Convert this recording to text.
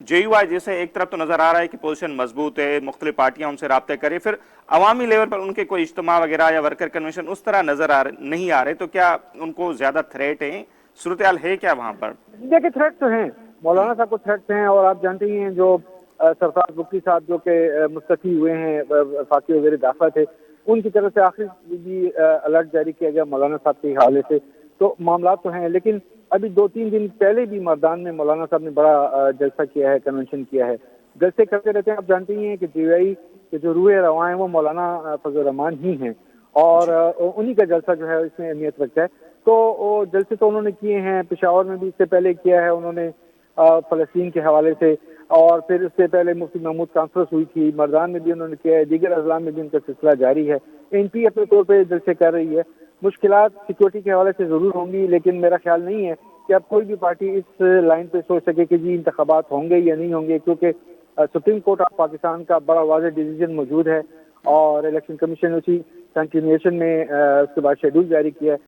JUI जैसे एक तरफ तो नजर आ रहा है कि पोजीशन मजबूत है, मुख्तलिफ पार्टियां उनसे राब्ते करें, फिर अवामी लेवल पर उनके कोई इज्तिमा वगैरह या वर्कर कन्वेंशन उस तरह नहीं आ रहे, तो क्या उनको ज्यादा थ्रेट है? सूरत हाल है क्या वहां पर? देखिए, थ्रेट तो हैं, मौलाना साहब को थ्रेट्स हैं, और आप जानते ही हैं जो सरफराज बुकी साहब जो कि मुस्तफी हुए हैं, वफाकी वजीर दाखिला थे, उनकी तरफ से आखिरी भी अलर्ट जारी किया गया मौलाना साहब के हवाले से। तो मामला तो हैं, लेकिन अभी 2-3 दिन पहले भी मर्दान में मौलाना साहब ने बड़ा जलसा किया है, कन्वेंशन किया है। जलसे करते रहते हैं, आप जानते ही हैं कि JUI के जो रूह रवां हैं वो मौलाना फजल रहमान ही हैं, और उन्हीं का जलसा जो है इसमें अहमियत रखता है। तो जलसे तो उन्होंने किए हैं, पेशावर में भी इससे पहले किया है उन्होंने फ़लस्तीन के हवाले से, और फिर उससे पहले मुफ्ती महमूद कॉन्फ्रेंस हुई थी, मर्दान में भी उन्होंने किया है, दीगर अजला में भी उनका सिलसिला जारी है। NP अपने तौर पर जलसे कर रही है। मुश्किलात सिक्योरिटी के हवाले से ज़रूर होंगी, लेकिन मेरा ख्याल नहीं है कि अब कोई भी पार्टी इस लाइन पे सोच सके कि जी इंतखाबात होंगे या नहीं होंगे, क्योंकि सुप्रीम कोर्ट ऑफ पाकिस्तान का बड़ा वाज़ेह डिसीजन मौजूद है, और इलेक्शन कमीशन उसी कंटिन्यूएशन में उसके बाद शेड्यूल जारी किया है।